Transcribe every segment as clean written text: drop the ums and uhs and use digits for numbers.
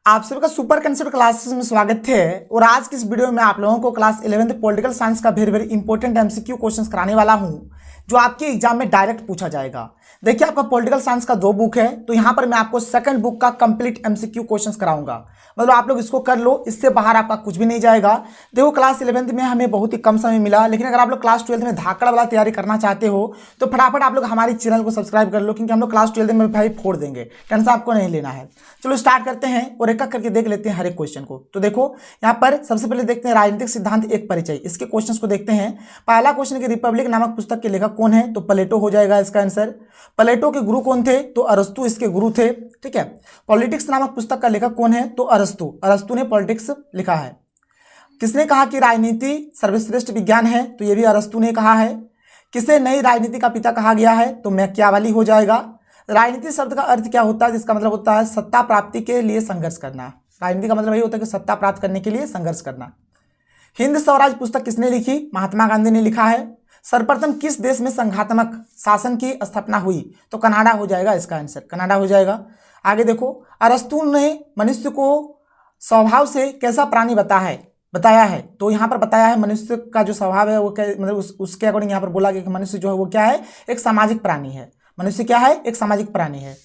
आप सभी का सुपर कंसेप्ट क्लासेस में स्वागत है। और आज की इस वीडियो में आप लोगों को क्लास 11th पॉलिटिकल साइंस का वेरी इंपॉर्टेंट एमसीक्यू क्वेश्चंस कराने वाला हूं, जो आपके एग्जाम में डायरेक्ट पूछा जाएगा। देखिए, आपका पॉलिटिकल साइंस का 2 बुक है, तो यहां पर मैं आपको सेकंड बुक का कंप्लीट एमसीक्यू क्वेश्चंस कराऊंगा। मतलब आप लोग इसको कर लो, इससे बाहर आपका कुछ भी नहीं जाएगा। देखो, क्लास 11th में हमें बहुत ही कम समय मिला, लेकिन अगर आप लोग क्लास 12th में धाकड़ वाला तैयारी करना चाहते हो तो फटाफट आप लोग हमारे चैनल को सब्सक्राइब कर लो, क्योंकि हम लोग क्लास 12th में भाई फोड़ देंगे, टेंशन आपको नहीं लेना है। चलो स्टार्ट करते हैं और एक एक करके देख लेते हैं हर एक क्वेश्चन को। तो देखो, यहाँ पर सबसे पहले देखते हैं राजनीतिक सिद्धांत एक परिचय, इसके क्वेश्चंस को देखते हैं। पहला क्वेश्चन कि रिपब्लिक नामक पुस्तक के लेखक कौन है, तो प्लेटो हो जाएगा इसका आंसर। प्लेटो के गुरु कौन थे, तो अरस्तु इसके गुरु थे। ठीक है। पॉलिटिक्स नामक पुस्तक का लेखक कौन है, तो अरस्तु, अरस्तु ने पॉलिटिक्स लिखा है। किसने कहा कि राजनीति सर्वश्रेष्ठ विज्ञान है, तो ये भी अरस्तु ने कहा है। किसे नई राजनीति का पिता कहा गया है, तो मैकियावेली हो जाएगा। राजनीति शब्द का अर्थ क्या होता है, जिसका मतलब होता है सत्ता प्राप्ति के लिए संघर्ष करना। राजनीति का मतलब यही होता है कि सत्ता प्राप्त करने के लिए संघर्ष करना। हिंद स्वराज पुस्तक किसने लिखी, महात्मा गांधी ने लिखा है। सर्वप्रथम किस देश में संघात्मक शासन की स्थापना हुई, तो कनाडा हो जाएगा इसका आंसर, कनाडा हो जाएगा। आगे देखो, अरस्तु ने मनुष्य को स्वभाव से कैसा प्राणी बताया है, तो यहाँ पर बताया है मनुष्य का जो स्वभाव है वो मतलब उसके अकॉर्डिंग यहाँ पर बोला गया कि मनुष्य जो है वो क्या है, एक सामाजिक प्राणी है। मनुष्य क्या है, एक सामाजिक प्राणी है।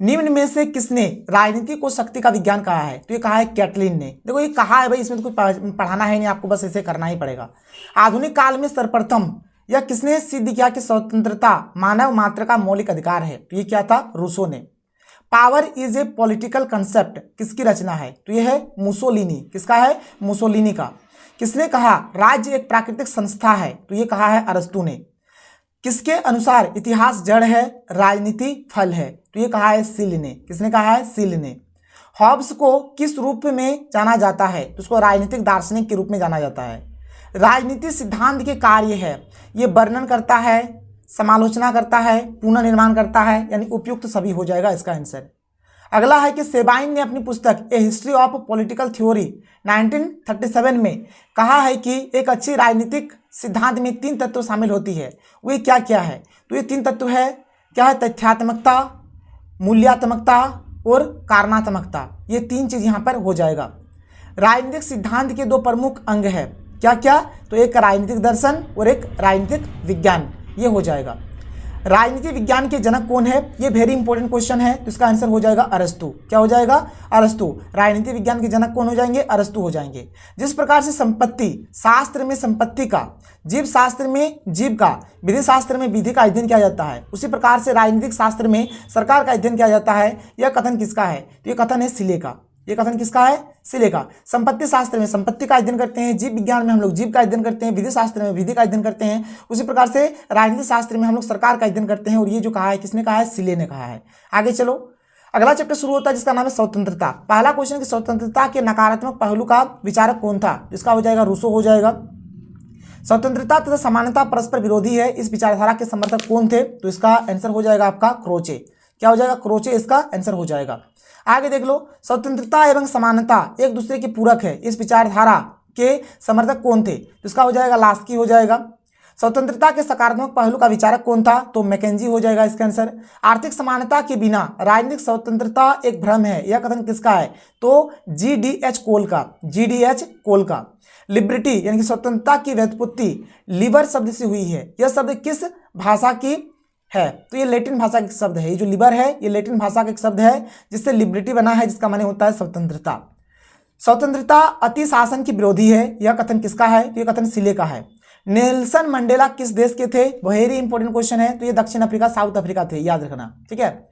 निम्न में से किसने राजनीति को शक्ति का विज्ञान कहा है, तो ये कहा है कैटलिन ने। देखो, ये कहा है भाई, इसमें तो कुछ पढ़ाना है नहीं आपको, बस ऐसे करना ही पड़ेगा। आधुनिक काल में सर्वप्रथम यह किसने सिद्ध किया कि स्वतंत्रता मानव मात्र का मौलिक अधिकार है, तो ये क्या था, रूसो ने। Power is a political concept किसकी रचना है, तो यह है मुसोलिनी। किसका है, मुसोलिनी का। किसने कहा राज्य एक प्राकृतिक संस्था है, तो ये कहा है अरस्तु ने। किसके अनुसार इतिहास जड़ है, राजनीति फल है, तो ये कहा है सील ने। किसने कहा है, सील ने। हॉब्स को किस रूप में जाना जाता है, तो उसको राजनीतिक दार्शनिक के रूप में जाना जाता है। राजनीति सिद्धांत के कार्य है, ये वर्णन करता है, समालोचना करता है, पुनर्निर्माण करता है, यानी उपयुक्त सभी हो जाएगा इसका आंसर। अगला है कि सेबाइन ने अपनी पुस्तक ए हिस्ट्री ऑफ पॉलिटिकल थ्योरी 1937 में कहा है कि एक अच्छी राजनीतिक सिद्धांत में 3 तत्व शामिल होती है। वे क्या क्या है, तो ये 3 तत्व है, क्या है, तथ्यात्मकता, मूल्यात्मकता और कारणात्मकता। ये 3 चीज यहाँ पर हो जाएगा। राजनीतिक सिद्धांत के 2 प्रमुख अंग है, क्या क्या, तो एक राजनीतिक दर्शन और एक राजनीतिक विज्ञान, ये हो जाएगा। राजनीति विज्ञान के जनक कौन है, ये वेरी इंपॉर्टेंट क्वेश्चन है, तो इसका आंसर हो जाएगा अरस्तु। क्या हो जाएगा, अरस्तु। राजनीति विज्ञान के जनक कौन हो जाएंगे, अरस्तु हो जाएंगे। जिस प्रकार से संपत्ति शास्त्र में संपत्ति का, जीव शास्त्र में जीव का, विधि शास्त्र में विधि का अध्ययन किया जाता है, उसी प्रकार से राजनीतिक शास्त्र में सरकार का अध्ययन किया जाता है। यह कथन किसका है, तो ये कथन है सिले का। ये कथन किसका है, सिले का। संपत्ति शास्त्र में संपत्ति का अध्ययन करते हैं, जीव विज्ञान में हम लोग जीव का अध्ययन करते हैं, विधि शास्त्र में विधि का अध्ययन करते हैं, उसी प्रकार से राजनीति शास्त्र में हम लोग सरकार का अध्ययन करते हैं। और ये जो कहा है, किसने कहा है, सिले ने कहा है। आगे चलो, अगला चैप्टर शुरू होता है जिसका नाम है स्वतंत्रता। पहला क्वेश्चन कि स्वतंत्रता के नकारात्मक पहलू का विचारक कौन था, जिसका हो जाएगा रूसो हो जाएगा। स्वतंत्रता तथा समानता परस्पर विरोधी है, इस विचारधारा के समर्थक कौन थे, तो इसका आंसर हो जाएगा आपका क्रोचे। क्या हो जाएगा, क्रोचे इसका आंसर हो जाएगा। आगे देख लो, स्वतंत्रता एवं समानता एक दूसरे के पूरक है, इस विचारधारा के समर्थक कौन थे, तो इसका हो जाएगा लास्की हो जाएगा। स्वतंत्रता के सकारात्मक पहलू का विचारक कौन था, तो मैकेंजी हो जाएगा इसका आंसर। आर्थिक समानता के बिना राजनीतिक स्वतंत्रता एक भ्रम है, यह कथन किसका है, तो GDH कोल का, GDH कोल का। लिबर्टी यानी कि स्वतंत्रता की व्युत्पत्ति लिबर शब्द से हुई है, यह शब्द किस भाषा की है, तो ये लैटिन भाषा का शब्द है। ये जो लिबर है, ये लैटिन भाषा का एक शब्द है जिससे लिबर्टी बना है, जिसका माने होता है स्वतंत्रता। स्वतंत्रता अति शासन की विरोधी है, यह कथन किसका है, तो ये कथन सिले का है। नेल्सन मंडेला किस देश के थे, वेरी इंपॉर्टेंट क्वेश्चन है, तो ये दक्षिण अफ्रीका, साउथ अफ्रीका थे, याद रखना। ठीक है।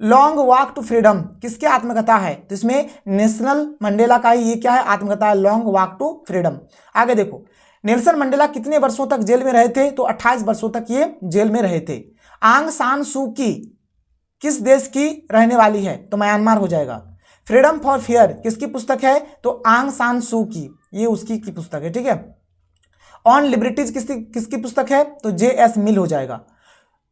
लॉन्ग वॉक टू फ्रीडम किसकी आत्मकथा है, तो इसमें नेल्सन मंडेला का ही ये क्या है, आत्मकथा है, लॉन्ग वॉक टू फ्रीडम। आगे देखो, नेल्सन मंडेला कितने वर्षों तक जेल में रहे थे, तो 28 वर्षों तक ये जेल में रहे थे। आंग सान सू की किस देश की रहने वाली है, तो म्यांमार हो जाएगा। फ्रीडम फॉर फियर किसकी पुस्तक है, तो आंग सान सू की, ये उसकी की पुस्तक है। ठीक है। ऑन लिबर्टीज किसकी पुस्तक है, तो JS मिल हो जाएगा।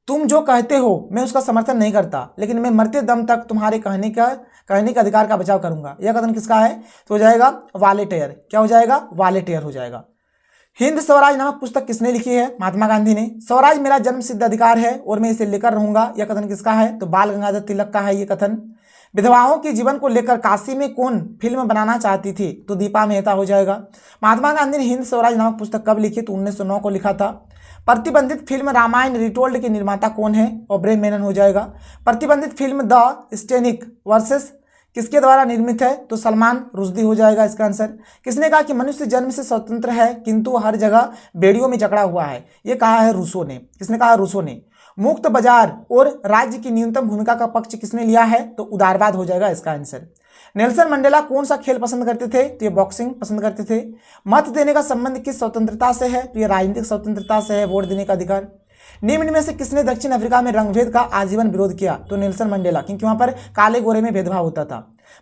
तुम जो कहते हो मैं उसका समर्थन नहीं करता, लेकिन मैं मरते दम तक तुम्हारे कहने के अधिकार का बचाव करूंगा, यह कथन किसका है, तो हो जाएगा वालेटेयर। क्या हो जाएगा, वालेटेयर हो जाएगा। हिंद स्वराज नामक पुस्तक किसने लिखी है, महात्मा गांधी ने। स्वराज मेरा जन्म सिद्ध अधिकार है और मैं इसे लेकर रहूंगा, यह कथन किसका है, तो बाल गंगाधर तिलक का है ये कथन। विधवाओं के जीवन को लेकर काशी में कौन फिल्म बनाना चाहती थी? तो दीपा मेहता हो जाएगा। महात्मा गांधी ने हिंद स्वराज नामक पुस्तक कब लिखी? तो 1909 को लिखा था। प्रतिबंधित फिल्म रामायण रिटोल्ड के निर्माता कौन है? ओबरे मेनन हो जाएगा। प्रतिबंधित फिल्म द स्टेनिक वर्सेस किसके द्वारा निर्मित है? तो सलमान रुश्दी हो जाएगा इसका आंसर। किसने कहा कि मनुष्य जन्म से स्वतंत्र है किंतु हर जगह बेड़ियों में जकड़ा हुआ है? ये कहा है रूसो ने। किसने कहा? रूसो ने। मुक्त बाजार और राज्य की न्यूनतम भूमिका का पक्ष किसने लिया है? तो उदारवाद हो जाएगा इसका आंसर। नेल्सन मंडेला कौन सा खेल पसंद करते थे? तो ये बॉक्सिंग पसंद करते थे। मत देने का संबंध किस स्वतंत्रता से है? तो ये राजनीतिक स्वतंत्रता से है, वोट देने का अधिकार। निम्न में से किसने दक्षिण अफ्रीका में रंगभेद का आजीवन विरोध किया? तो नेल्सन मंडेला, क्योंकि वहां पर काले गोरे में भेदभाव होता था।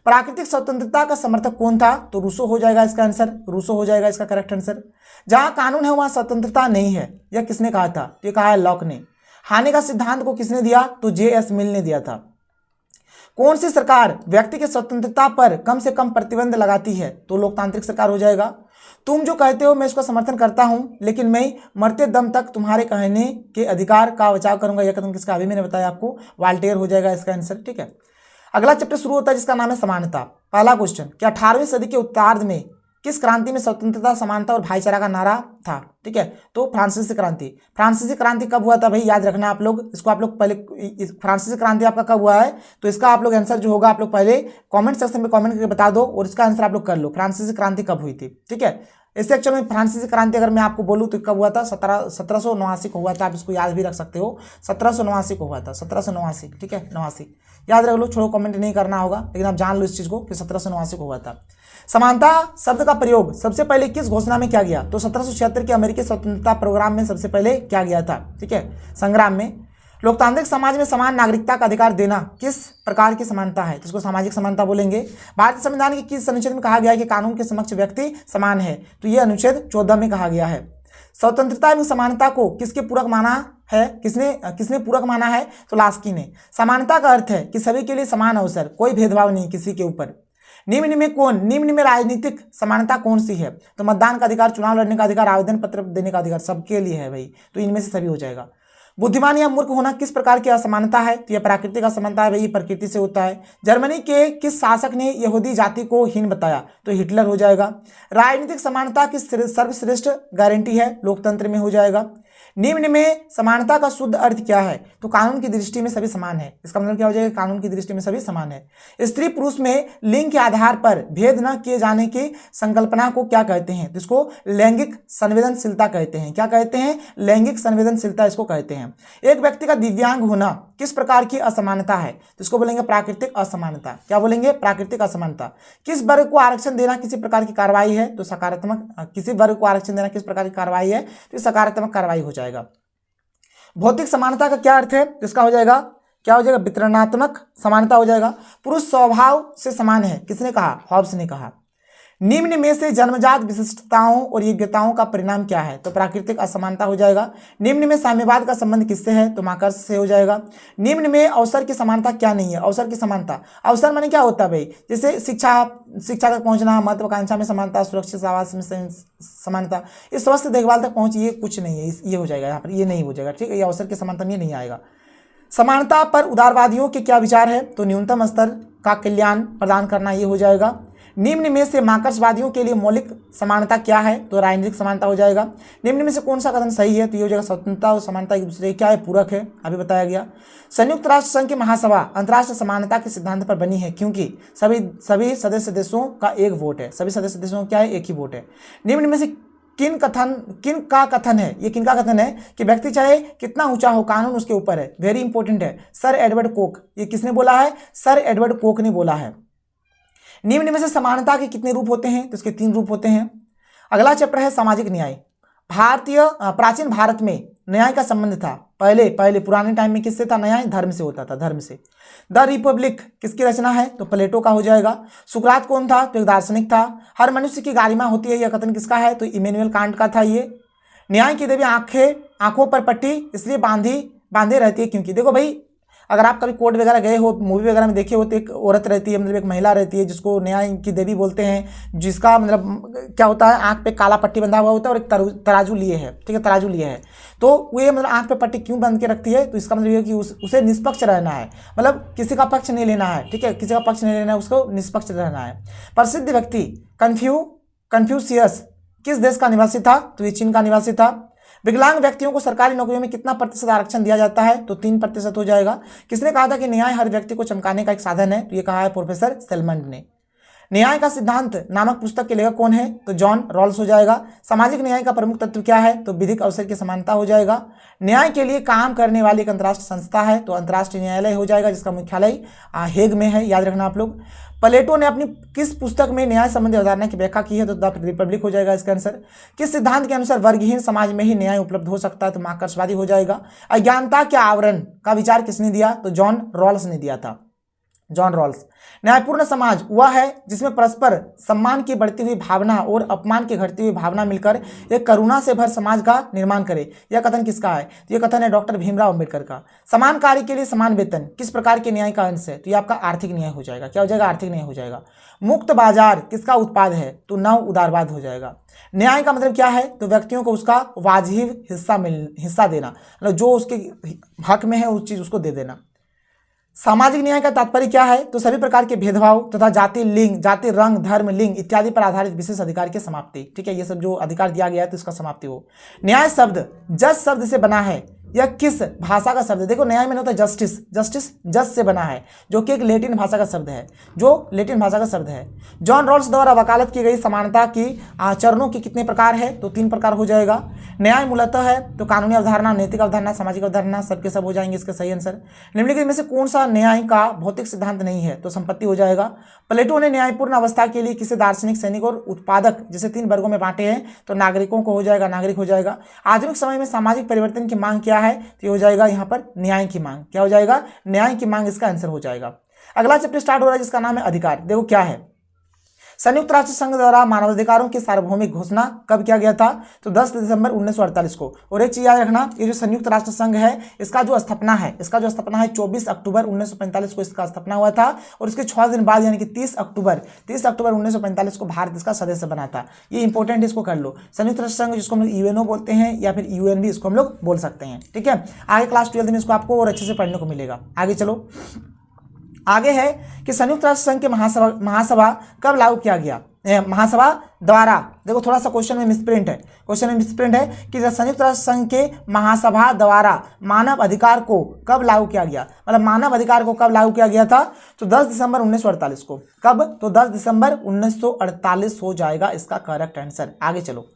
प्राकृतिक स्वतंत्रता का समर्थक कौन था? तो रूसो हो जाएगा इसका आंसर। रूसो हो जाएगा इसका करेक्ट आंसर। जहां कानून है वहां स्वतंत्रता नहीं है, यह किसने कहा था? तो ये कहा है लॉक ने। हानि का सिद्धांत को किसने दिया? तो J.S. मिल ने दिया था। कौन सी सरकार व्यक्ति की स्वतंत्रता पर कम से कम प्रतिबंध लगाती है? तो लोकतांत्रिक सरकार हो जाएगा। तुम जो कहते हो मैं इसका समर्थन करता हूं, लेकिन मैं मरते दम तक तुम्हारे कहने के अधिकार का बचाव करूंगा। यह कदम किसका? अभी मैंने बताया आपको, वाल्टेयर हो जाएगा इसका आंसर। ठीक है, अगला चैप्टर शुरू होता है जिसका नाम है समानता। पहला क्वेश्चन, क्या 18वीं सदी के उत्तरार्ध में किस क्रांति में स्वतंत्रता, समानता और भाईचारा का नारा था? ठीक है, तो फ्रांसीसी क्रांति। फ्रांसीसी क्रांति कब हुआ था भाई? याद रखना आप लोग इसको। आप लोग पहले फ्रांसीसी क्रांति आपका कब हुआ है? तो इसका आप लोग आंसर जो होगा आप लोग पहले कमेंट सेक्शन में कमेंट करके बता दो और इसका आंसर आप लोग कर लो। फ्रांसीसी क्रांति कब हुई थी? ठीक है, इससे एक्चुअल में फ्रांसीसी क्रांति अगर मैं आपको बोलूँ तो कब हुआ था? 1789 को हुआ था। आप इसको याद भी रख सकते हो, 1789 को हुआ था। 1789, ठीक है, 89 याद रख लो। छोड़ो, कमेंट नहीं करना होगा, लेकिन आप जान लो इस चीज़ को कि 1789 को हुआ था। समानता शब्द का प्रयोग सबसे पहले किस घोषणा में किया गया? तो 1776 के अमेरिकी स्वतंत्रता प्रोग्राम में सबसे पहले किया गया था। ठीक है, संग्राम में। लोकतांत्रिक समाज में समान नागरिकता का अधिकार देना किस प्रकार की समानता है? तो इसको सामाजिक समानता बोलेंगे। भारतीय संविधान के किस अनुच्छेद में कहा गया है कि कानून के समक्ष व्यक्ति समान है? तो ये अनुच्छेद 14 में कहा गया है। स्वतंत्रता एवं समानता को किसके पूरक माना है? किसने पूरक माना है? तो लास्की ने। समानता का अर्थ है कि सभी के लिए समान अवसर, कोई भेदभाव नहीं किसी के ऊपर। निम्न में राजनीतिक समानता कौन सी है? तो मतदान का अधिकार, चुनाव लड़ने का अधिकार, आवेदन पत्र देने का अधिकार, सबके लिए है भाई। तो इनमें से सभी हो जाएगा। बुद्धिमान या मूर्ख होना किस प्रकार की असमानता है? तो यह प्राकृतिक असमानता है भाई, प्रकृति से होता है। जर्मनी के किस शासक ने यहूदी जाति को हीन बताया? तो हिटलर हो जाएगा। राजनीतिक समानता की सर्वश्रेष्ठ गारंटी है? लोकतंत्र में हो जाएगा। निम्न में समानता का शुद्ध अर्थ क्या है? तो कानून की दृष्टि में सभी समान है। इसका मतलब क्या हो जाएगा? कानून की दृष्टि में सभी समान है। स्त्री पुरुष में लिंग के आधार पर भेद न किए जाने की संकल्पना को क्या कहते हैं? तो इसको लैंगिक संवेदनशीलता कहते हैं। क्या कहते हैं? लैंगिक संवेदनशीलता इसको कहते हैं। एक व्यक्ति का दिव्यांग होना किस प्रकार की असमानता है? तो इसको बोलेंगे प्राकृतिक असमानता। क्या बोलेंगे? प्राकृतिक असमानता। किस वर्ग को आरक्षण देना किसी प्रकार की कार्रवाई है? तो सकारात्मक। किसी वर्ग को आरक्षण देना किस प्रकार की कार्रवाई है? तो सकारात्मक कार्रवाई हो जाएगा। भौतिक समानता का क्या अर्थ है? तो इसका हो जाएगा, क्या हो जाएगा? वितरणात्मक समानता हो जाएगा। पुरुष स्वभाव से समान है, किसने कहा? हॉब्स ने कहा। निम्न में से जन्मजात विशिष्टताओं और योग्यताओं का परिणाम क्या है? तो प्राकृतिक असमानता हो जाएगा। निम्न में साम्यवाद का संबंध किससे है? तो मार्क्स से हो जाएगा। निम्न में अवसर की समानता क्या नहीं है? अवसर की समानता, अवसर माने क्या होता है भाई? जैसे शिक्षा तक पहुंचना, महत्वाकांक्षा में समानता, सुरक्षित आवास में समानता, इस स्वस्थ देखभाल तक पहुंच, ये कुछ नहीं है। ये हो जाएगा यहाँ पर, ये नहीं हो जाएगा। ठीक है, ये अवसर की समानता में नहीं आएगा। समानता पर उदारवादियों के क्या विचार है? तो न्यूनतम स्तर का कल्याण प्रदान करना, ये हो जाएगा। निम्न में से मार्क्सवादियों के लिए मौलिक समानता क्या है? तो राजनीतिक समानता हो जाएगा। निम्न में से कौन सा कथन सही है? तो ये हो जाएगा स्वतंत्रता और समानता एक दूसरे क्या है? पूरक है, अभी बताया गया। संयुक्त राष्ट्र संघ की महासभा अंतर्राष्ट्रीय समानता के सिद्धांत पर बनी है क्योंकि सभी सदस्य देशों का एक वोट है। सभी सदस्य देशों का क्या है? एक ही वोट है। निम्न में से किन का कथन है? ये किन का कथन है कि व्यक्ति चाहे कितना ऊंचा हो, कानून उसके ऊपर है। वेरी इंपॉर्टेंट है। Sir Edward Coke. ये किसने बोला है? सर एडवर्ड कोक ने बोला है। निम्न में से समानता के कितने रूप होते हैं? तो इसके 3 रूप होते हैं। अगला चैप्टर है सामाजिक न्याय। प्राचीन भारत में न्याय का संबंध था पहले पुराने टाइम में किससे था? न्याय धर्म से होता था, धर्म से। द रिपब्लिक किसकी रचना है? तो प्लेटो का हो जाएगा। सुकरात कौन था? तो एक दार्शनिक था। हर मनुष्य की गारिमा होती है, यह कथन किसका है? तो इमैनुअल कांट का था ये। न्याय की देवी आंखों पर पट्टी इसलिए बांधे रहती है क्योंकि देखो भाई, अगर आप कभी कोर्ट वगैरह गए हो, मूवी वगैरह में देखे हो, तो एक औरत रहती है, मतलब एक महिला रहती है जिसको न्याय की देवी बोलते हैं, जिसका मतलब क्या होता है, आंख पे काला पट्टी बंधा हुआ होता है और एक तराजू लिए है, ठीक है, तराजू लिए है। तो वो मतलब आंख पे पट्टी क्यों बांध के रखती है, तो इसका मतलब ये है कि उसे निष्पक्ष रहना है, मतलब किसी का पक्ष नहीं लेना है, ठीक है, किसी का पक्ष नहीं लेना है, उसको निष्पक्ष रहना है। प्रसिद्ध व्यक्ति कन्फ्यूशियस किस देश का निवासी था, तो ये चीन का निवासी था। विकलांग व्यक्तियों को सरकारी नौकरियों में कितना प्रतिशत आरक्षण दिया जाता है, तो 3% हो जाएगा। किसने कहा था कि न्याय हर व्यक्ति को चमकाने का एक साधन है, तो ये कहा है प्रोफेसर सेलमंड ने। न्याय का सिद्धांत नामक पुस्तक के लेखक कौन है, तो जॉन रॉल्स हो जाएगा। सामाजिक न्याय का प्रमुख तत्व क्या है, तो विधिक अवसर की समानता हो जाएगा। न्याय के लिए काम करने वाली एक अंतर्राष्ट्रीय संस्था है, तो अंतर्राष्ट्रीय न्यायालय हो जाएगा, जिसका मुख्यालय हेग में है, याद रखना आप लोग। प्लेटो ने अपनी किस पुस्तक में न्याय संबंधी अवधारणा की व्याख्या की है, तो द रिपब्लिक हो जाएगा इसका आंसर। किस सिद्धांत के अनुसार वर्गहीन समाज में ही न्याय उपलब्ध हो सकता है, तो मार्क्सवादी हो जाएगा। अज्ञानता के आवरण का विचार किसने दिया, तो जॉन रॉल्स ने दिया था, जॉन रॉल्स। न्यायपूर्ण समाज वह है जिसमें परस्पर सम्मान की बढ़ती हुई भावना और अपमान की घटती हुई भावना मिलकर एक करुणा से भर समाज का निर्माण करे। यह कथन किसका है, तो यह कथन है डॉक्टर भीमराव अंबेडकर का। समान कार्य के लिए समान वेतन किस प्रकार के न्याय का अंश है, तो यह आपका आर्थिक न्याय हो जाएगा। क्या हो जाएगा, आर्थिक न्याय हो जाएगा। मुक्त बाजार किसका उत्पाद है, तो नव उदारवाद हो जाएगा। न्याय का मतलब क्या है, तो व्यक्तियों को उसका वाजिब हिस्सा देना, मतलब जो उसके हक में है उस चीज उसको दे देना। सामाजिक न्याय का तात्पर्य क्या है, तो सभी प्रकार के भेदभाव तथा जाति, लिंग, जाति, रंग, धर्म, लिंग इत्यादि पर आधारित विशेष अधिकार की समाप्ति, ठीक है, ये सब जो अधिकार दिया गया है तो इसका समाप्ति हो। न्याय शब्द जज शब्द से बना है, यह किस भाषा का शब्द है, देखो न्याय में होता है जस्टिस, जस्टिस जज से बना है, जो कि एक लैटिन भाषा का शब्द है, जो लैटिन भाषा का शब्द है। जॉन रॉल्स द्वारा वकालत की गई समानता की चरणों की कितने प्रकार है, तो 3 प्रकार हो जाएगा। न्याय मूलतः है, तो कानूनी अवधारणा, नैतिक अवधारणा, सामाजिक अवधारणा, सबके सब हो जाएंगे इसका सही आंसर। निम्नलिखित में से कौन सा न्याय का भौतिक सिद्धांत नहीं है, तो संपत्ति हो जाएगा। प्लेटो ने न्यायपूर्ण अवस्था के लिए किसी दार्शनिक, सैनिक और उत्पादक जैसे 3 वर्गों में बांटे हैं, तो नागरिकों को हो जाएगा, नागरिक हो जाएगा। आधुनिक समय में सामाजिक परिवर्तन की मांग क्या है, तो हो जाएगा यहाँ पर न्याय की मांग। क्या हो जाएगा, न्याय की मांग इसका आंसर हो जाएगा। अगला चैप्टर स्टार्ट हो रहा है जिसका नाम है अधिकार। देखो क्या है, संयुक्त राष्ट्र संघ द्वारा मानवाधिकारों की सार्वभौमिक घोषणा कब किया गया था, तो 10 दिसंबर 1948 को। और एक चीज याद रखना, ये जो संयुक्त राष्ट्र संघ है इसका जो स्थापना है 24 अक्टूबर 1945 को इसका स्थापना हुआ था, और इसके 6 दिन बाद यानी कि 30 अक्टूबर 1945 को भारत इसका सदस्य बना था। ये इंपॉर्टेंट, इसको कर लो। संयुक्त राष्ट्र संघ जिसको हम लोग यूएनओ बोलते हैं या फिर यूएन भी इसको हम लोग बोल सकते हैं, ठीक है। आगे क्लास 12 में इसको आपको और अच्छे से पढ़ने को मिलेगा। आगे चलो, आगे है कि संयुक्त राष्ट्र संघ के महासभा कब लागू किया गया, महासभा द्वारा। देखो थोड़ा सा क्वेश्चन में मिसप्रिंट है, कि संयुक्त राष्ट्र संघ के महासभा द्वारा मानव अधिकार को कब लागू किया गया, मतलब मानव अधिकार को कब लागू किया गया था, तो 10 दिसंबर 1948 को। कब, तो 10 दिसंबर 1948 हो जाएगा इसका करेक्ट आंसर। आगे चलो,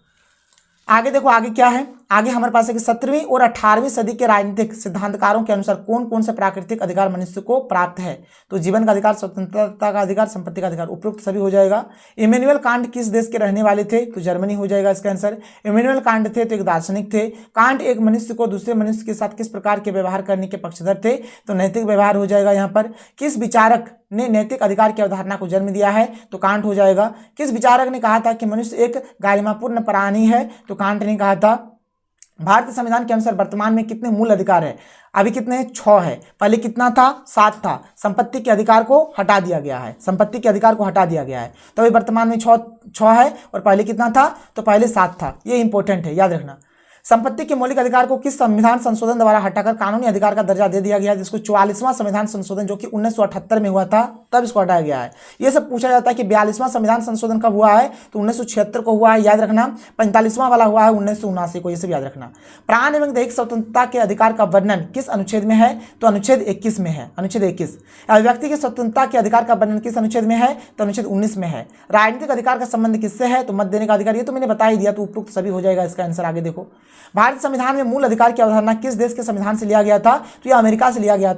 आगे देखो आगे क्या है, आगे हमारे पास है कि 17वीं और 18वीं सदी के राजनीतिक सिद्धांतकारों के अनुसार कौन कौन से प्राकृतिक अधिकार मनुष्य को प्राप्त है, तो जीवन का अधिकार, स्वतंत्रता का अधिकार, संपत्ति का अधिकार, उपयुक्त सभी हो जाएगा। इमैनुअल कांट किस देश के रहने वाले थे, तो जर्मनी हो जाएगा इसका आंसर। इमैनुअल कांट थे तो एक दार्शनिक थे। कांट एक मनुष्य को दूसरे मनुष्य के साथ किस प्रकार के व्यवहार करने के पक्षधर थे, तो नैतिक व्यवहार हो जाएगा यहाँ पर। किस विचारक ने नैतिक अधिकार की अवधारणा को जन्म दिया है, तो कांट हो जाएगा। किस विचारक ने कहा था कि मनुष्य एक गरिमापूर्ण प्राणी है, तो कांट ने कहा था। भारतीय संविधान के अनुसार वर्तमान में कितने मूल अधिकार है, अभी कितने 6 है, पहले कितना था 7 था। संपत्ति के अधिकार को हटा दिया गया है, संपत्ति के अधिकार को हटा दिया गया है, तो अभी वर्तमान में 6 है, और पहले कितना था, तो पहले 7 था। ये इंपॉर्टेंट है, याद रखना। संपत्ति के मौलिक अधिकार को किस संविधान संशोधन द्वारा हटाकर कानूनी अधिकार का दर्जा दे दिया गया है, जिसको 44वां संविधान संशोधन जो कि 1978 में हुआ था तब इसको हटाया गया है। ये सब पूछा जाता है कि 42वां संविधान संशोधन कब हुआ है, तो 1976 को हुआ है, याद रखना। 45वां वाला हुआ है 1979 को, ये सब याद रखना। प्राण एवं दैहिक स्वतंत्रता के अधिकार का वर्णन किस अनुच्छेद में है, तो अनुच्छेद 21 में है, अनुच्छेद 21। व्यक्ति की स्वतंत्रता के अधिकार का वर्णन किस अनुच्छेद में है, तो अनुच्छेद 19 में है। राजनीतिक अधिकार का संबंध किससे है, तो मत देने का अधिकार, ये तो मैंने बता ही दिया, तो उपयुक्त सभी हो जाएगा इसका आंसर। आगे देखो, भारतीय संविधान में मूल अधिकार की अवधारणा किस देश के संविधान से लिया गया था, तो यह अमेरिका से लिया गया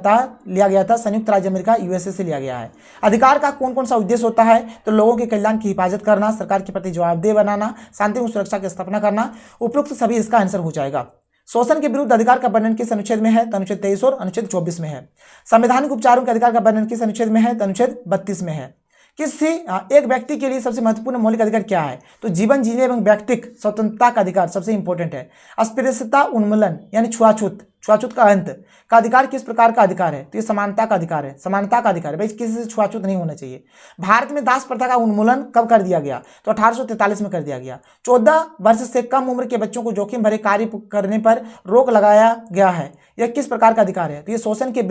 था, संयुक्त राज्य अमेरिका यूएसए से लिया गया है। अधिकार का कौन कौन सा उद्देश्य होता है, तो लोगों के कल्याण की हिफाजत करना, सरकार के प्रति जवाबदेह बनाना, शांति और सुरक्षा की स्थापना करना। उपयुक्त सभी इसका आंसर हो जाएगा। शोषण के विरुद्ध अधिकार का वर्णन किस अनुच्छेद में है, तो अनुच्छेद 23 और अनुच्छेद 24 में है। संवैधानिक उपचारों के अधिकार का वर्णन किस अनुच्छेद में है, तो अनुच्छेद 32 में है। किसी एक व्यक्ति के लिए सबसे महत्वपूर्ण मौलिक अधिकार क्या है, तो जीवन जीने एवं व्यक्तिक स्वतंत्रता का अधिकार सबसे इंपॉर्टेंट है। अस्पृश्यता उन्मूलन यानी छुआछूत छुआछूत का अंत का अधिकार किस प्रकार का अधिकार है? तो ये समानता का अधिकार है, समानता का अधिकार है भाई, किसी से छुआछूत नहीं होना चाहिए। भारत में दास प्रथा का उन्मूलन कब कर दिया गया? तो 1843 में कर दिया गया। 14 वर्ष से कम उम्र के बच्चों को जोखिम भरे कार्य करने पर रोक लगाया गया है, यह किस प्रकार का अधिकार है? तो ये शोषण के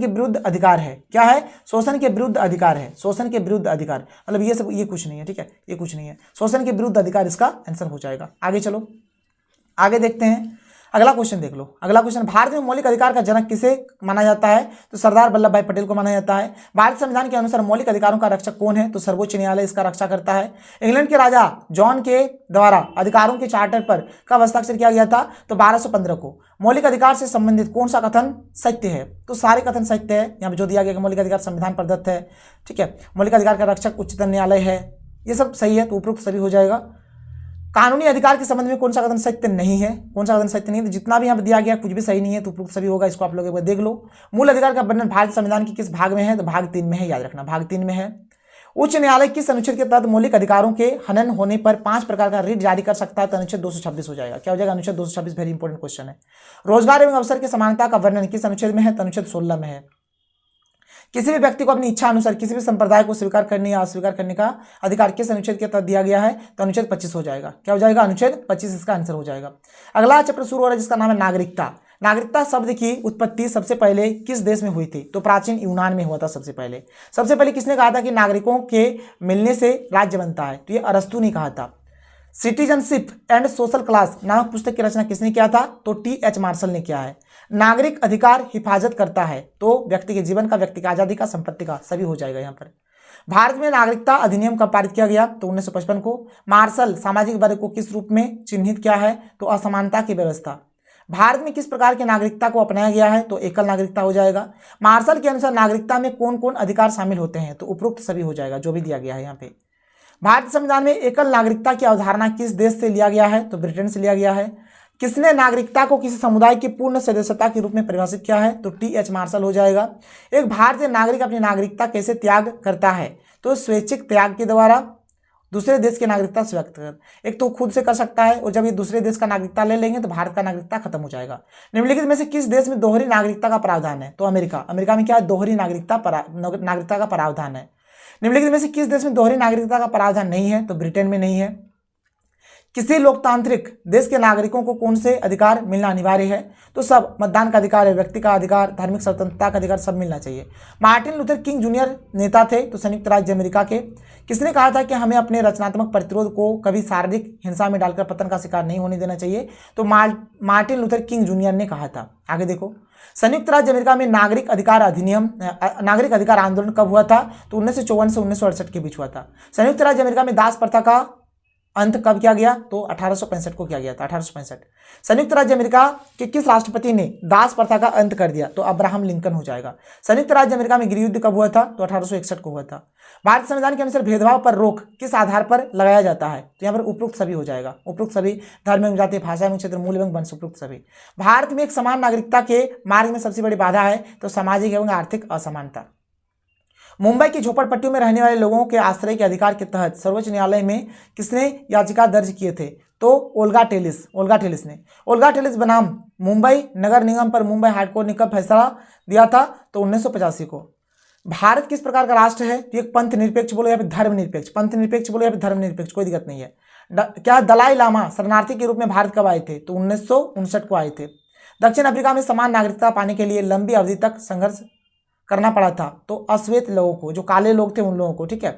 विरुद्ध अधिकार है। क्या है? शोषण के विरुद्ध अधिकार है, शोषण के विरुद्ध अधिकार, मतलब ये सब, ये कुछ नहीं है, ठीक है, ये कुछ नहीं है, शोषण के विरुद्ध अधिकार इसका आंसर हो जाएगा। आगे चलो, आगे देखते हैं, अगला क्वेश्चन देख लो। अगला क्वेश्चन, भारत में मौलिक अधिकार का जनक किसे माना जाता है? तो सरदार वल्लभ भाई पटेल को माना जाता है। भारतीय संविधान के अनुसार मौलिक अधिकारों का रक्षक कौन है? तो सर्वोच्च न्यायालय इसका रक्षा करता है। इंग्लैंड के राजा जॉन के द्वारा अधिकारों के चार्टर पर कब हस्ताक्षर किया गया था? तो 1215 को। मौलिक अधिकार से संबंधित कौन सा कथन सत्य है? तो सारे कथन सत्य है। यहाँ पे जो दिया गया कि मौलिक अधिकार संविधान प्रदत्त है, ठीक है, मौलिक अधिकार का रक्षक उच्चतम न्यायालय है, ये सब सही है, तो उपरोक्त सभी हो जाएगा। कानूनी अधिकार के संबंध में कौन सा कथन सत्य नहीं है? कौन सा कथन सत्य नहीं है? तो जितना भी यहाँ दिया गया कुछ भी सही नहीं है, तो उपरोक्त सभी होगा, इसको आप लोग एक बार देख लो। मूल अधिकार का वर्णन भारतीय संविधान के किस भाग में है? तो भाग 3 में है, याद रखना, भाग 3 में है। उच्च न्यायालय किस अनुच्छेद के तहत मौलिक अधिकारों के हनन होने पर 5 प्रकार का रिट जारी कर सकता है? तो अनुच्छेद 226 हो जाएगा। क्या हो जाएगा? अनुच्छेद 226, वेरी इंपॉर्टेंट क्वेश्चन है। रोजगार एवं अवसर की समानता का वर्णन किस अनुच्छेद में है? तो अनुच्छेद 16 में है। किसी भी व्यक्ति को अपनी इच्छा अनुसार किसी भी संप्रदाय को स्वीकार करने या अस्वीकार करने का अधिकार किस अनुच्छेद के तहत दिया गया है? तो अनुच्छेद 25 हो जाएगा। क्या हो जाएगा? अनुच्छेद 25 इसका आंसर हो जाएगा। अगला चैप्टर शुरू हो रहा है जिसका नाम है नागरिकता। नागरिकता शब्द की उत्पत्ति सबसे पहले किस देश में हुई थी? तो प्राचीन यूनान में हुआ था सबसे पहले। सबसे पहले किसने कहा था कि नागरिकों के मिलने से राज्य बनता है? तो ये अरस्तु ने कहा था। सिटीजनशिप एंड सोशल क्लास नामक पुस्तक की रचना किसने किया था? तो टी.एच. मार्शल ने किया है। नागरिक अधिकार हिफाजत करता है, तो व्यक्ति के जीवन का, व्यक्ति की आजादी का, संपत्ति का, सभी हो जाएगा यहाँ पर। भारत में नागरिकता अधिनियम कब पारित किया गया? तो 1955 को। मार्शल सामाजिक वर्ग को किस रूप में चिन्हित किया है? तो असमानता की व्यवस्था। भारत में किस प्रकार की नागरिकता को अपनाया गया है? तो एकल नागरिकता हो जाएगा। मार्शल के अनुसार नागरिकता में कौन कौन अधिकार शामिल होते हैं? तो उपरोक्त सभी हो जाएगा, जो भी दिया गया है यहाँ पे। भारतीय संविधान में एकल नागरिकता की अवधारणा किस देश से लिया गया है? तो ब्रिटेन से लिया गया है। किसने नागरिकता को किसी समुदाय की पूर्ण सदस्यता के रूप में परिभाषित किया है? तो टी.एच. मार्शल हो जाएगा। एक भारतीय नागरिक अपनी नागरिकता कैसे त्याग करता है? तो स्वैच्छिक त्याग के द्वारा दूसरे देश की नागरिकता स्वीकृत कर, एक तो खुद से कर सकता है, और जब ये दूसरे देश का नागरिकता ले लेंगे तो भारत का नागरिकता खत्म हो जाएगा। निम्नलिखित में से किस देश में दोहरी नागरिकता का प्रावधान है? तो अमेरिका। अमेरिका में क्या है? दोहरी नागरिकता का प्रावधान है। निम्नलिखित में से किस देश में दोहरी नागरिकता का प्रावधान नहीं है? तो ब्रिटेन में नहीं है। किसी लोकतांत्रिक देश के नागरिकों को कौन से अधिकार मिलना अनिवार्य है? तो सब, मतदान का अधिकार है, व्यक्ति का अधिकार, धार्मिक स्वतंत्रता का अधिकार, सब मिलना चाहिए। मार्टिन लूथर किंग जूनियर नेता थे, तो संयुक्त राज्य अमेरिका के। किसने कहा था कि हमें अपने रचनात्मक प्रतिरोध को कभी शारीरिक हिंसा में डालकर पतन का शिकार नहीं होने देना चाहिए? तो मार्टिन लूथर किंग जूनियर ने कहा था। आगे देखो, संयुक्त राज्य अमेरिका में नागरिक अधिकार आंदोलन कब हुआ था? तो 1954 से 1968 के बीच हुआ था। संयुक्त राज्य अमेरिका में दास प्रथा का अंत कब किया गया? तो 1865 को किया गया था, 1865। संयुक्त राज्य अमेरिका के किस राष्ट्रपति ने दास प्रथा का अंत कर दिया? तो अब्राहम लिंकन हो जाएगा। संयुक्त राज्य अमेरिका में गृह युद्ध कब हुआ था? तो 1861 को हुआ था। भारतीय संविधान के अनुसार भेदभाव पर रोक किस आधार पर लगाया जाता है? तो यहाँ पर उपरोक्त सभी हो जाएगा। उपरोक्त सभी, धर्म एवं जाति, भाषा एवं क्षेत्र, मूल एवं वंश, उपरोक्त सभी। भारत में एक समान नागरिकता के मार्ग में सबसे बड़ी बाधा है? तो सामाजिक एवं आर्थिक असमानता। मुंबई की झोपड़पट्टियों में रहने वाले लोगों के आश्रय के अधिकार के तहत सर्वोच्च न्यायालय में किसने याचिका दर्ज किए थे? तो ओल्गा टेलिस ने। ओल्गा टेलिस बनाम मुंबई नगर निगम पर मुंबई हाईकोर्ट ने कब फैसला दिया था? तो 1985 को। भारत किस प्रकार का राष्ट्र है? तो एक पंथ निरपेक्ष बोलो या फिर धर्मनिरपेक्ष, पंथ निरपेक्ष बोलो या फिर धर्मनिरपेक्ष, कोई दिक्कत नहीं है। क्या दलाई लामा शरणार्थी के रूप में भारत कब आए थे? तो 1959 को आए थे। दक्षिण अफ्रीका में समान नागरिकता पाने के लिए लंबी अवधि तक संघर्ष करना पड़ा था, तो अश्वेत लोगों को, जो काले लोग थे उन लोगों को, ठीक है।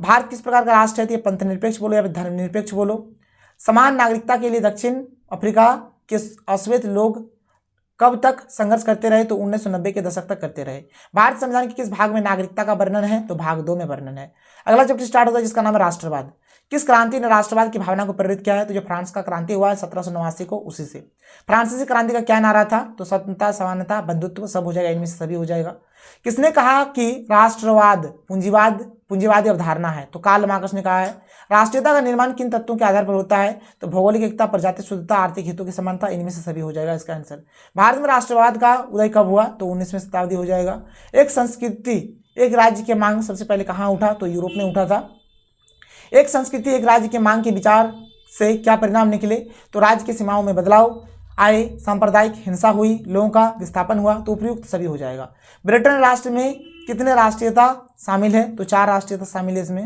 भारत किस प्रकार का राष्ट्र है? तो ये पंथ निरपेक्ष बोलो या फिर धर्मनिरपेक्ष बोलो। समान नागरिकता के लिए दक्षिण अफ्रीका के अश्वेत लोग कब तक संघर्ष करते रहे? तो 1990 के दशक तक करते रहे। भारत संविधान के किस भाग में नागरिकता का वर्णन है? तो भाग 2 में वर्णन है। अगला चैप्टर स्टार्ट होता है जिसका नाम है राष्ट्रवाद। किस क्रांति ने राष्ट्रवाद की भावना को प्रेरित किया है? तो जो फ्रांस का क्रांति हुआ है 1789 को, उसी से। फ्रांसीसी क्रांति का क्या नारा था? तो स्वतंत्रता, समानता, बंधुत्व, सब हो जाएगा, इनमें से सभी हो जाएगा। किसने कहा कि राष्ट्रवाद पूंजीवादी अवधारणा है? तो कार्ल मार्क्स ने कहा है। राष्ट्रीयता का निर्माण किन तत्वों के आधार पर होता है? तो भौगोलिक एकता, प्रजातीय शुद्धता, आर्थिक हितों की समानता, इनमें से सभी हो जाएगा इसका आंसर। भारत में राष्ट्रवाद का उदय कब हुआ? तो 19वीं शताब्दी हो जाएगा। एक संस्कृति एक राज्य की मांग सबसे पहले कहाँ उठा? तो यूरोप में उठा था। एक संस्कृति एक राज्य की मांग के विचार से क्या परिणाम निकले? तो राज्य की सीमाओं में बदलाव, आए, सांप्रदायिक हिंसा हुई, लोगों का विस्थापन हुआ, तो उपयुक्त सभी हो जाएगा। ब्रिटेन राष्ट्र में कितने राष्ट्रीयता शामिल है? तो 4 राष्ट्रीयता शामिल है इसमें।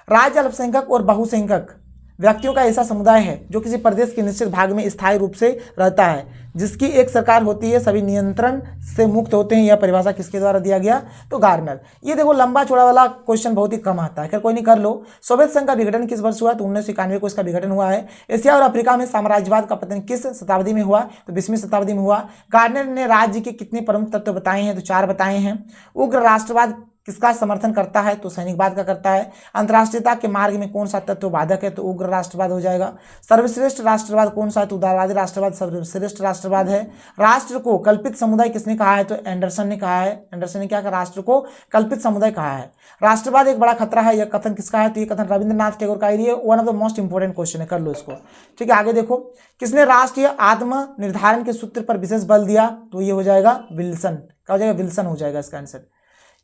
राज्य अल्पसंख्यक और बहुसंख्यक व्यक्तियों का ऐसा समुदाय है जो किसी प्रदेश के निश्चित भाग में स्थायी रूप से रहता है, जिसकी एक सरकार होती है, सभी नियंत्रण से मुक्त होते हैं। यह परिभाषा किसके द्वारा दिया गया? तो गार्नर। ये देखो लंबा चौड़ा वाला क्वेश्चन बहुत ही कम आता है, खैर कोई नहीं, कर लो। सोवियत संघ का विघटन किस वर्ष हुआ? तो 1991 को इसका विघटन हुआ है। एशिया और अफ्रीका में साम्राज्यवाद का पतन किस शताब्दी में हुआ? तो 20वीं शताब्दी में हुआ। गार्नर ने राज्य के कितने प्रमुख तत्व बताए हैं? तो 4 बताए हैं। उग्र राष्ट्रवाद किसका समर्थन करता है? तो सैनिकवाद का करता है। अंतर्राष्ट्रीयता के मार्ग में कौन सा तत्व बाधक है? तो उग्र राष्ट्रवाद हो जाएगा। सर्वश्रेष्ठ राष्ट्रवाद कौन सा है? तो उदारवादी राष्ट्रवाद सर्वश्रेष्ठ राष्ट्रवाद है। राष्ट्र को कल्पित समुदाय किसने कहा है? तो एंडरसन ने कहा है। एंडरसन ने क्या कहा? राष्ट्र को कल्पित समुदाय कहा है। राष्ट्रवाद एक बड़ा खतरा है, यह कथन किसका है? तो ये कथन रविंद्रनाथ टैगोर का ही है। One of the most important question है, कर लो इसको। ठीक है, आगे देखो, किसने राष्ट्रीय आत्म निर्धारण के सूत्र पर विशेष बल दिया? तो ये हो जाएगा विल्सन। क्या हो जाएगा? विल्सन हो जाएगा इसका आंसर।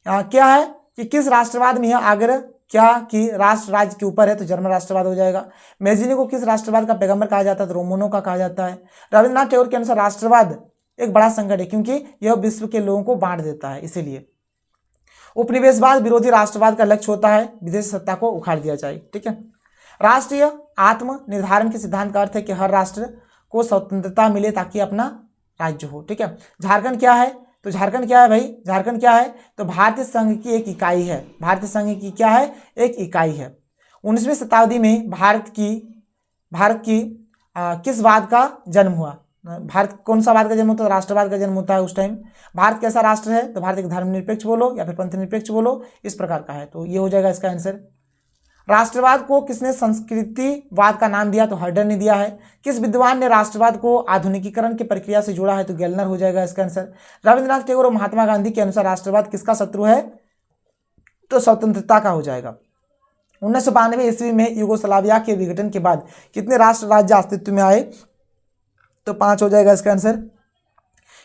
क्या है कि किस राष्ट्रवाद में यह आग्रह क्या कि राष्ट्र राज्य के ऊपर है? तो जर्मन राष्ट्रवाद हो जाएगा। मैजिनी को किस राष्ट्रवाद का पैगंबर कहा जाता है? तो रोमनों का कहा जाता है। रविंद्रनाथ टैगोर के अनुसार राष्ट्रवाद एक बड़ा संकट है क्योंकि यह विश्व के लोगों को बांट देता है, इसीलिए। उपनिवेशवाद विरोधी राष्ट्रवाद का लक्ष्य होता है विदेशी सत्ता को उखाड़ दिया जाए। ठीक है। राष्ट्रीय आत्म निर्धारण के सिद्धांत का अर्थ है कि हर राष्ट्र को स्वतंत्रता मिले ताकि अपना राज्य हो। ठीक है। झारखंड क्या है? तो झारखंड क्या है भाई? झारखंड क्या है? तो भारतीय संघ की एक इकाई है। भारतीय संघ की क्या है? एक इकाई है। 19वीं शताब्दी में भारत की किस वाद का जन्म हुआ? भारत कौन सा वाद का जन्म होता है? राष्ट्रवाद का जन्म होता है उस टाइम। भारत कैसा राष्ट्र है? तो भारत एक धर्मनिरपेक्ष बोलो या फिर पंथ निरपेक्ष बोलो, इस प्रकार का है। तो ये हो जाएगा इसका आंसर। राष्ट्रवाद को किसने संस्कृतिवाद का नाम दिया? तो हर्डर ने दिया है। किस विद्वान ने राष्ट्रवाद को आधुनिकीकरण की प्रक्रिया से जोड़ा है? तो गेलनर हो जाएगा इसका आंसर। रविंद्रनाथ टैगोर और महात्मा गांधी के अनुसार राष्ट्रवाद किसका शत्रु है? तो स्वतंत्रता का हो जाएगा। 1992 ईस्वी में यूगोस्लाविया के विघटन के बाद कितने राष्ट्र राज्य अस्तित्व में आए? तो 5 हो जाएगा इसका आंसर।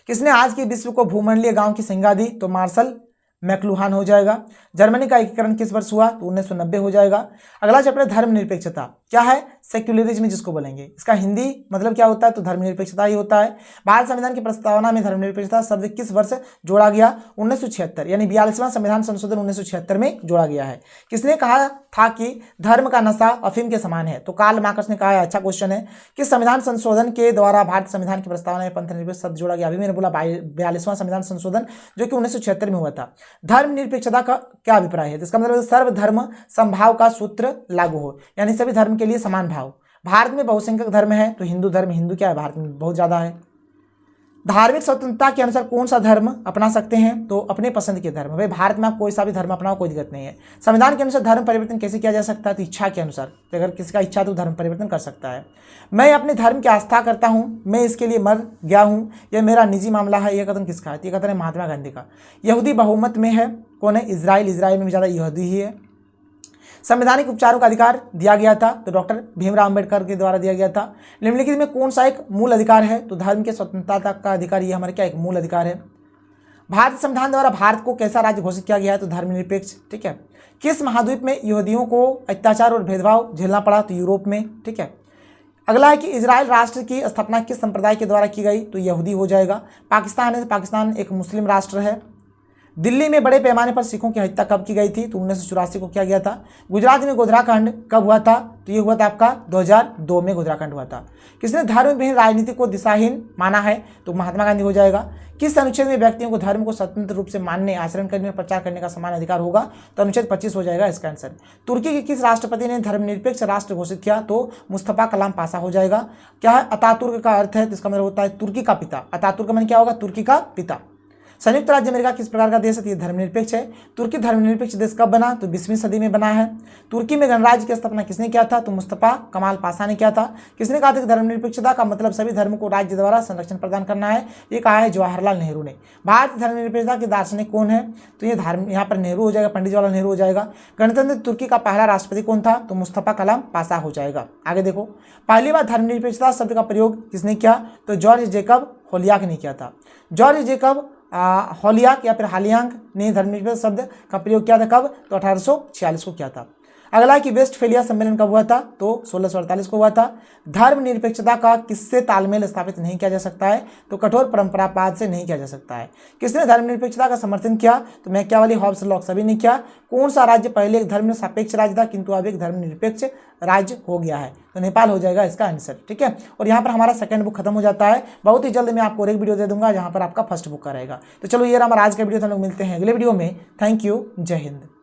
किसने आज के विश्व को भूमंडलीय गांव की संज्ञा दी? तो मार्शल मैक्लुहान हो जाएगा। जर्मनी का एकीकरण किस वर्ष हुआ? तो 1990 हो जाएगा। अगला चैप्टर धर्मनिरपेक्षता क्या है? सेक्युलरिज्म जिसको बोलेंगे, इसका हिंदी मतलब क्या होता है? तो धर्मनिरपेक्षता ही होता है। भारत संविधान की प्रस्तावना में धर्मनिरपेक्षता शब्द किस वर्ष जोड़ा गया? 1976, यानी 42वां संविधान संशोधन 1976 में जोड़ा गया है। किसने कहा था कि धर्म का नशा अफीम के समान है? तो कार्ल मार्क्स ने कहा है। अच्छा क्वेश्चन है। किस संविधान संशोधन के द्वारा भारत संविधान की प्रस्तावना में पंथ निरपेक्ष शब्द जोड़ा गया? अभी मैंने बोला 42वां संविधान संशोधन जो कि 1976 में हुआ था। धर्मनिरपेक्षता का क्या अभिप्राय है? तो इसका मतलब सर्वधर्म समभाव का सूत्र लागू हो, यानी सभी धर्म के लिए समान भाव। भारत में बहुसंख्यक धर्म है, तो हिंदू धर्म, हिंदू क्या है भारत में बहुत ज्यादा है। धार्मिक स्वतंत्रता के अनुसार कौन सा धर्म अपना सकते हैं? तो अपने पसंद के धर्म। भाई भारत में आप कोई सा भी धर्म अपनाओ, कोई दिक्कत नहीं है। संविधान के अनुसार धर्म परिवर्तन कैसे किया जा सकता है? तो इच्छा के अनुसार, अगर किसी का इच्छा तो धर्म परिवर्तन कर सकता है। मैं अपने धर्म की आस्था करता हूँ, मैं इसके लिए मर गया हूँ, यह मेरा निजी मामला है। यह कथन किसका है? यह कथन है महात्मा गांधी का। यहूदी बहुमत में है, कौन है? इजराइल। इजराइल में भी ज़्यादा यहूदी ही है। संवैधानिक उपचारों का अधिकार दिया गया था, तो डॉक्टर भीमराव अंबेडकर के द्वारा दिया गया था। निम्नलिखित में कौन सा एक मूल अधिकार है? तो धर्म के स्वतंत्रता का अधिकार, ये हमारे क्या एक मूल अधिकार है। भारतीय संविधान द्वारा भारत को कैसा राज्य घोषित किया गया है? तो धर्मनिरपेक्ष। ठीक है। किस महाद्वीप में यहूदियों को अत्याचार और भेदभाव झेलना पड़ा? तो यूरोप में। ठीक है। अगला है कि इजराइल राष्ट्र की स्थापना किस संप्रदाय के द्वारा की गई? तो यहूदी हो जाएगा। पाकिस्तान है, पाकिस्तान एक मुस्लिम राष्ट्र है। दिल्ली में बड़े पैमाने पर सिखों की हत्या कब की गई थी? तो 1984 को किया गया था। गुजरात में गोधराकांड कब हुआ था? तो ये हुआ था आपका 2002 में गोधराकांड हुआ था। किसने धर्म विहीन राजनीति को दिशाहीन माना है? तो महात्मा गांधी हो जाएगा। किस अनुच्छेद में व्यक्तियों को धर्म को स्वतंत्र रूप से मानने, आचरण करने और प्रचार करने का समान अधिकार होगा? तो अनुच्छेद 25 हो जाएगा इसका आंसर। तुर्की के किस राष्ट्रपति ने धर्मनिरपेक्ष राष्ट्र घोषित किया? तो मुस्तफा कलाम पाशा हो जाएगा। क्या है? अतातुर्क का अर्थ है, तो इसका मतलब होता है तुर्की का पिता। अतातुर्क का मतलब क्या होगा? तुर्की का पिता। संयुक्त राज्य अमेरिका किस प्रकार का देश है? तो ये धर्मनिरपेक्ष है। तुर्की धर्मनिरपेक्ष देश कब बना? तो 20वीं सदी में बना है। तुर्की में गणराज्य की स्थापना किसने किया था? तो मुस्तफा कमाल पाशा ने किया था। किसने कहा था कि धर्मनिरपेक्षता का मतलब सभी धर्म को राज्य द्वारा संरक्षण प्रदान करना है? ये कहा है जवाहरलाल नेहरू ने। भारतीय धर्मनिरपेक्षता के दार्शनिक कौन है? तो ये यहाँ पर नेहरू हो जाएगा, पंडित जवाहरलाल नेहरू हो जाएगा। गणतंत्र तुर्की का पहला राष्ट्रपति कौन था? तो मुस्तफा कलाम पाशा हो जाएगा। आगे देखो, पहली बार धर्मनिरपेक्षता शब्द का प्रयोग किसने किया? तो जॉर्ज जेकब होलियाक ने किया था। जॉर्ज जेकब होलियाक या फिर हालियांग ने धर्मनिरपेक्ष शब्द का प्रयोग किया था कब? तो 1846 को किया था। अगला है कि वेस्टफेलिया सम्मेलन कब हुआ था, तो 1648 को हुआ था। धर्मनिरपेक्षता का किससे तालमेल स्थापित नहीं किया जा सकता है, तो कठोर परंपरावाद से नहीं किया जा सकता है। किसने धर्मनिरपेक्षता का समर्थन किया, तो मैकियावेली, हॉब्स, लॉक सभी ने किया। कौन सा राज्य पहले एक धर्म सापेक्ष राज्य था किंतु अब एक धर्मनिरपेक्ष राज्य हो गया है, तो नेपाल हो जाएगा इसका आंसर। ठीक है, और यहाँ पर हमारा सेकंड बुक खत्म हो जाता है। बहुत ही जल्द मैं आपको एक वीडियो दे दूंगा जहाँ पर आपका फर्स्ट बुक का रहेगा। तो चलो ये रहा हमारा आज का वीडियो, हम लोग मिलते हैं अगले वीडियो में। थैंक यू, जय हिंद।